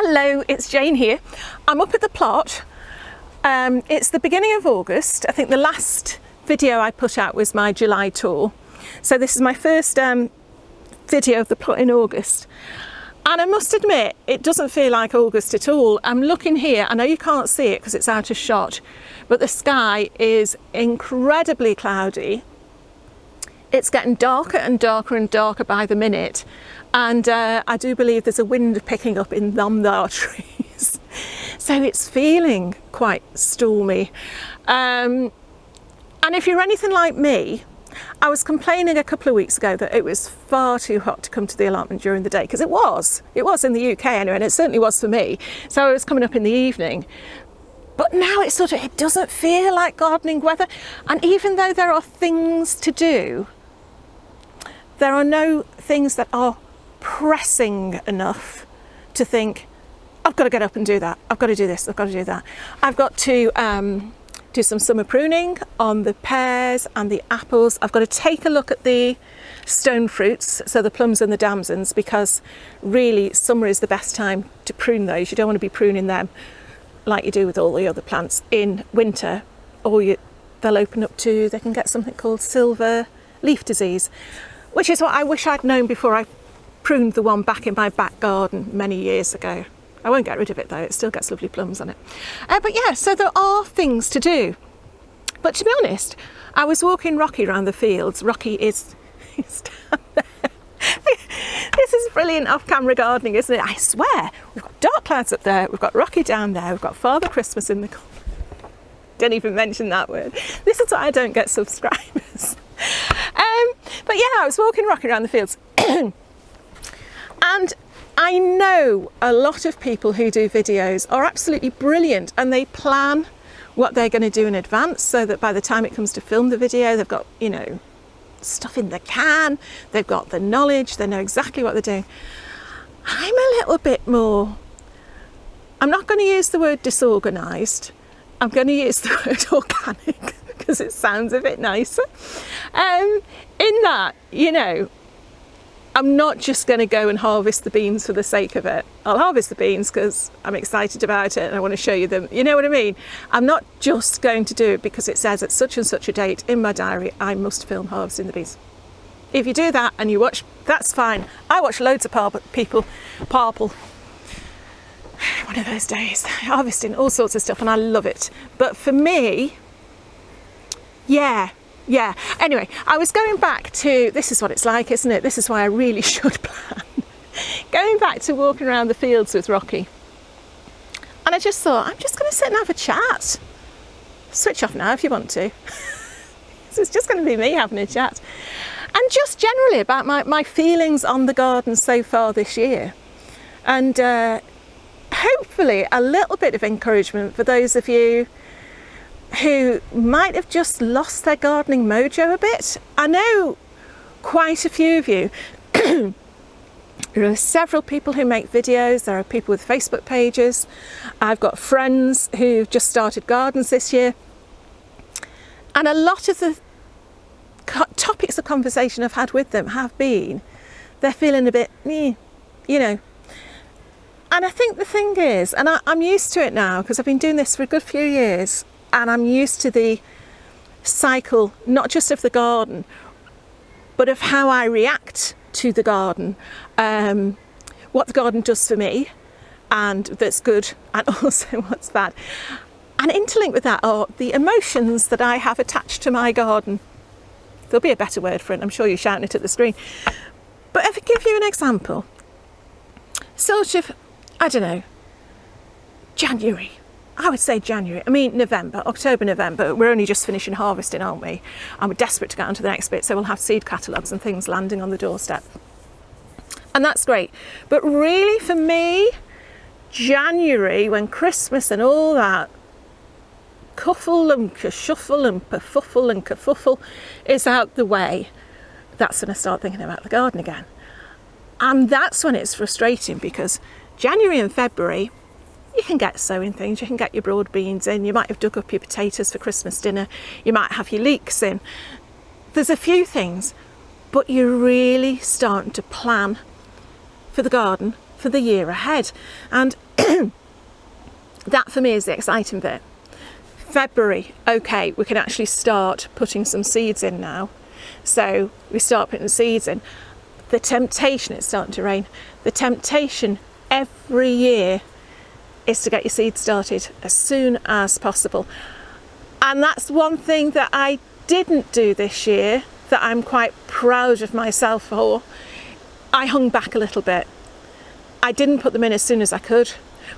Hello, it's Jane here. I'm up at the plot. It's the beginning of August. I think the last video I put out was my July tour. So this is my first video of the plot in August. And I must admit, it doesn't feel like August at all. I'm looking here, I know you can't see it because it's out of shot, but the sky is incredibly cloudy. It's getting darker and darker and darker by the minute. And I do believe there's a wind picking up in them there trees. So it's feeling quite stormy. And if you're anything like me, I was complaining a couple of weeks ago that it was far too hot to come to the allotment during the day, because it was in the UK anyway, and it certainly was for me. So I was coming up in the evening. But now it doesn't feel like gardening weather. And even though there are things to do, there are no things that are pressing enough to think, I've got to get up and do that. I've got to do this. I've got to do that. I've got to do some summer pruning on the pears and the apples. I've got to take a look at the stone fruits, so the plums and the damsons, because really summer is the best time to prune those. You don't want to be pruning them like you do with all the other plants in winter, or they'll open up to, they can get something called silver leaf disease, which is what I wish I'd known before I pruned the one back in my back garden many years ago. I won't get rid of it though, it still gets lovely plums on it. But yeah, so there are things to do. But to be honest, I was walking Rocky around the fields. Rocky is down there. This is brilliant off-camera gardening, isn't it? I swear, we've got dark clouds up there, we've got Rocky down there, we've got Father Christmas in the corner. Don't even mention that word. This is why I don't get subscribers. But yeah, I was walking Rocky around the fields. And I know a lot of people who do videos are absolutely brilliant, and they plan what they're going to do in advance so that by the time it comes to film the video, they've got, stuff in the can, they've got the knowledge, they know exactly what they're doing. I'm a little bit more, I'm not going to use the word disorganised, I'm going to use the word organic because it sounds a bit nicer. In that, I'm not just going to go and harvest the beans for the sake of it. I'll harvest the beans because I'm excited about it and I want to show you them. You know what I mean? I'm not just going to do it because it says at such and such a date in my diary I must film harvesting the beans. If you do that and you watch, that's fine. I watch loads of people one of those days, harvesting all sorts of stuff, and I love it. But for me, yeah. Anyway, I was going back to, this is what it's like, isn't it? This is why I really should plan. Going back to walking around the fields with Rocky. And I just thought, I'm just going to sit and have a chat. Switch off now if you want to. So it's just going to be me having a chat. And just generally about my feelings on the garden so far this year. And hopefully a little bit of encouragement for those of you who might have just lost their gardening mojo a bit. I know quite a few of you. There are several people who make videos, there are people with Facebook pages. I've got friends who've just started gardens this year. And a lot of the topics of conversation I've had with them have been, they're feeling a bit, And I think the thing is, and I'm used to it now because I've been doing this for a good few years, and I'm used to the cycle, not just of the garden, but of how I react to the garden, what the garden does for me, and that's good, and also what's bad. And interlinked with that are the emotions that I have attached to my garden. There'll be a better word for it, I'm sure you're shouting it at the screen. But if I give you an example, sort of, I don't know, January. I would say January. I mean November, October, November. We're only just finishing harvesting, aren't we? And we're desperate to get on to the next bit, so we'll have seed catalogues and things landing on the doorstep. And that's great. But really for me, January, when Christmas and all that cuffle and shuffle and perfuffle and kerfuffle is out the way, that's when I start thinking about the garden again. And that's when it's frustrating, because January and February, you can get sowing things, you can get your broad beans in, you might have dug up your potatoes for Christmas dinner, you might have your leeks in. There's a few things, but you're really starting to plan for the garden for the year ahead. And That for me is the exciting bit. February, okay, we can actually start putting some seeds in now. So we start putting seeds in. The temptation, it's starting to rain, the temptation every year is to get your seeds started as soon as possible. And that's one thing that I didn't do this year that I'm quite proud of myself for. I hung back a little bit. I didn't put them in as soon as I could,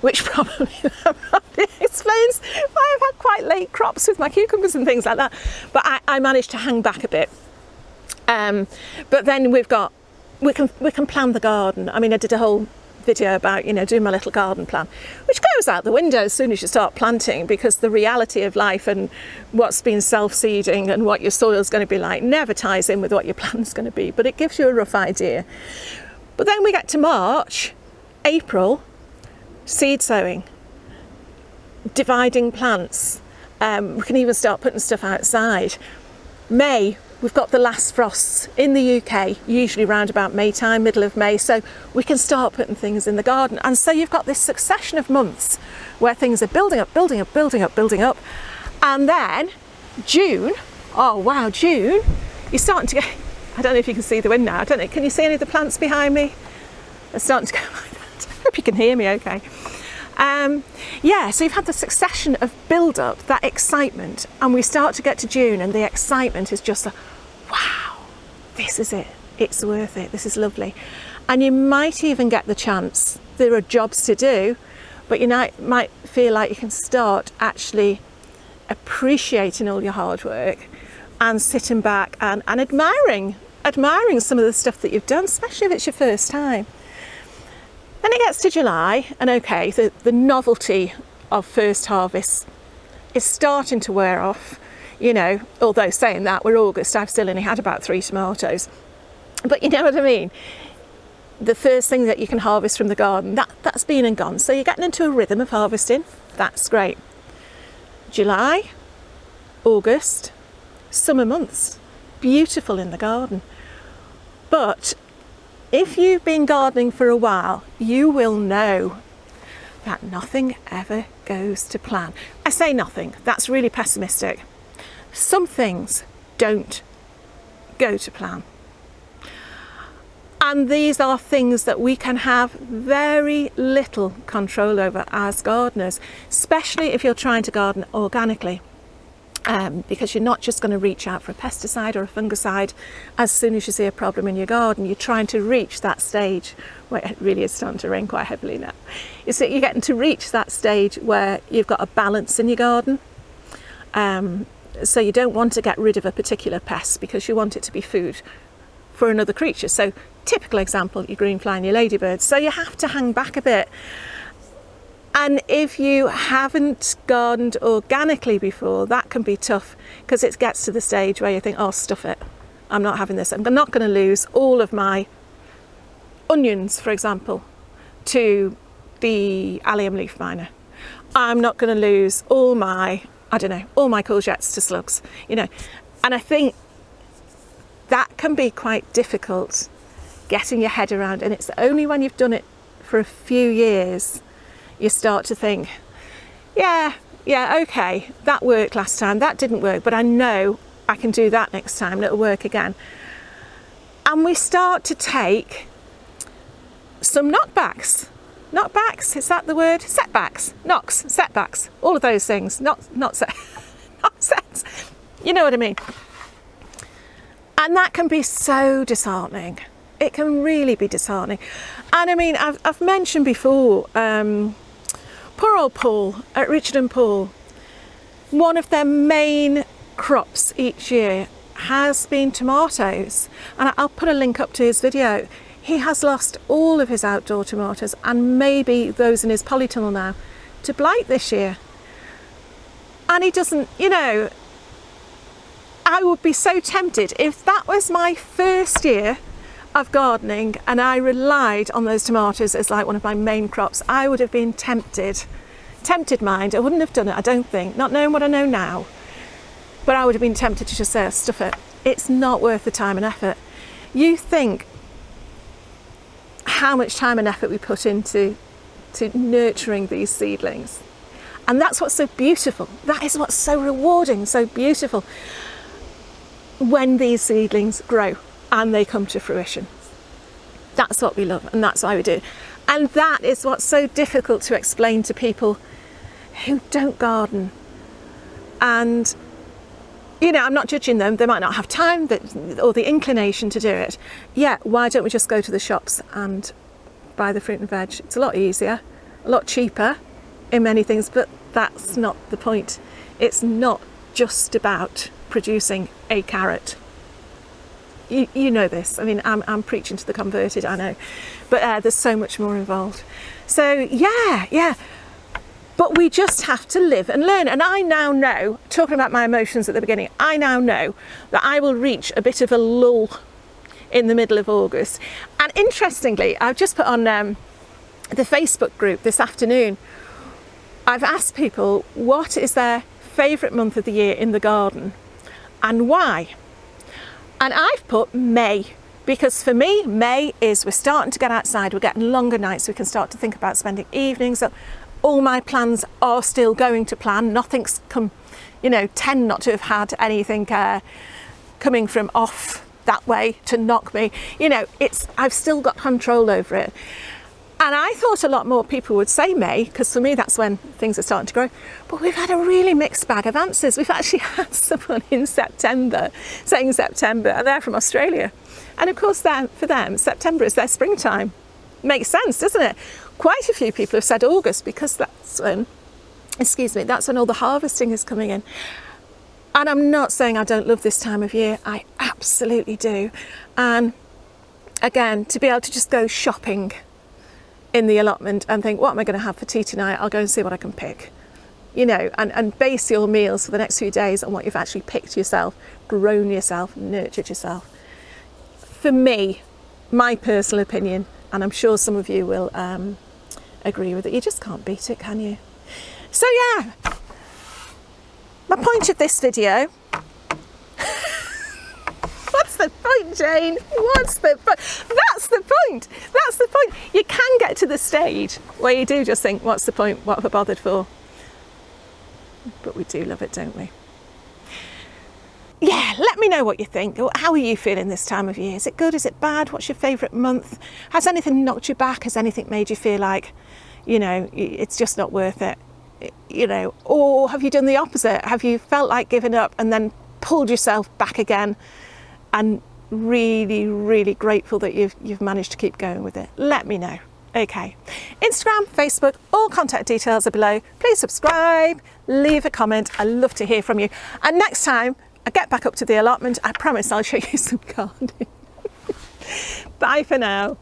which probably explains why I've had quite late crops with my cucumbers and things like that. But I managed to hang back a bit. But then we can plan the garden. I mean, I did a whole video about, doing my little garden plan, which goes out the window as soon as you start planting, because the reality of life and what's been self-seeding and what your soil's going to be like never ties in with what your plan's going to be, but it gives you a rough idea. But then we get to March, April, seed sowing, dividing plants. We can even start putting stuff outside. May, we've got the last frosts in the UK, usually around about May time, middle of May, so we can start putting things in the garden. And so you've got this succession of months where things are building up, building up, building up, building up. And then June, oh wow, June, you're starting to get, I don't know if you can see the wind now, I don't know, can you see any of the plants behind me? They're starting to go like that. I hope you can hear me okay. Yeah, so you've had the succession of build up, that excitement, and we start to get to June and the excitement is just wow, this is it, it's worth it, this is lovely. And you might even get the chance, there are jobs to do, but you might feel like you can start actually appreciating all your hard work and sitting back and admiring some of the stuff that you've done, especially if it's your first time. Then it gets to July, and okay, the novelty of first harvest is starting to wear off, although saying that, we're August, I've still only had about 3 tomatoes. But you know what I mean? The first thing that you can harvest from the garden, that's been and gone. So you're getting into a rhythm of harvesting, that's great. July, August, summer months, beautiful in the garden. But if you've been gardening for a while, you will know that nothing ever goes to plan. I say nothing, that's really pessimistic. Some things don't go to plan. And these are things that we can have very little control over as gardeners, especially if you're trying to garden organically. Because you're not just going to reach out for a pesticide or a fungicide as soon as you see a problem in your garden. You're trying to reach that stage where it really is starting to rain quite heavily now. You're getting to reach that stage where you've got a balance in your garden. So you don't want to get rid of a particular pest because you want it to be food for another creature. So typical example, your greenfly and your ladybirds. So you have to hang back a bit. And if you haven't gardened organically before, that can be tough because it gets to the stage where you think, oh, stuff it, I'm not having this. I'm not going to lose all of my onions, for example, to the allium leaf miner. I'm not going to lose all my courgettes to slugs, And I think that can be quite difficult getting your head around. And it's only when you've done it for a few years you start to think, yeah, okay, that worked last time, that didn't work, but I know I can do that next time and it'll work again. And we start to take some knockbacks. Knockbacks, is that the word? Setbacks, knocks, setbacks, all of those things, not sets. You know what I mean? And that can be so disheartening. It can really be disheartening. And I mean, I've mentioned before, poor old Paul at Richard and Paul, one of their main crops each year has been tomatoes. And I'll put a link up to his video. He has lost all of his outdoor tomatoes and maybe those in his polytunnel now to blight this year. And he doesn't, I would be so tempted if that was my first year of gardening and I relied on those tomatoes as like one of my main crops. I would have been tempted mind. I wouldn't have done it, I don't think, not knowing what I know now, but I would have been tempted to just say, stuff it, it's not worth the time and effort. You think how much time and effort we put into to nurturing these seedlings. And that's what's so beautiful. That is what's so rewarding, so beautiful, when these seedlings grow and they come to fruition. That's what we love, and that's why we do. And that is what's so difficult to explain to people who don't garden. And, you know, I'm not judging them. They might not have time or the inclination to do it. Yeah, why don't we just go to the shops and buy the fruit and veg? It's a lot easier, a lot cheaper in many things, but that's not the point. It's not just about producing a carrot. You know this. I mean, I'm preaching to the converted, I know, but there's so much more involved. So yeah. But we just have to live and learn. And I now know, talking about my emotions at the beginning, I now know that I will reach a bit of a lull in the middle of August. And interestingly, I've just put on the Facebook group this afternoon, I've asked people what is their favourite month of the year in the garden and why. And I've put May, because for me, May is we're starting to get outside, we're getting longer nights, we can start to think about spending evenings. So all my plans are still going to plan, nothing's come, you know, tend not to have had anything coming from off that way to knock me. You know, I've still got control over it. And I thought a lot more people would say May, because for me that's when things are starting to grow. But we've had a really mixed bag of answers. We've actually had someone in September saying September, and they're from Australia. And of course, for them, September is their springtime. Makes sense, doesn't it? Quite a few people have said August, because that's when, that's when all the harvesting is coming in. And I'm not saying I don't love this time of year. I absolutely do. And again, to be able to just go shopping in the allotment and think, what am I going to have for tea tonight? I'll go and see what I can pick, you know, and base your meals for the next few days on what you've actually picked yourself, grown yourself, nurtured yourself. For me, my personal opinion, and I'm sure some of you will agree with it, you just can't beat it, can you? So yeah, my point of this video, what's the point, Jane? What's the point? That's the point. That's the point. You can get to the stage where you do just think, what's the point? What have I bothered for? But we do love it, don't we? Yeah, let me know what you think. How are you feeling this time of year? Is it good? Is it bad? What's your favourite month? Has anything knocked you back? Has anything made you feel like, you know, it's just not worth it? You know, or have you done the opposite? Have you felt like giving up and then pulled yourself back again? And really, really grateful that you've managed to keep going with it. Let me know. Okay. Instagram, Facebook, all contact details are below. Please subscribe, leave a comment. I love to hear from you. And next time I get back up to the allotment, I promise I'll show you some gardening. Bye for now.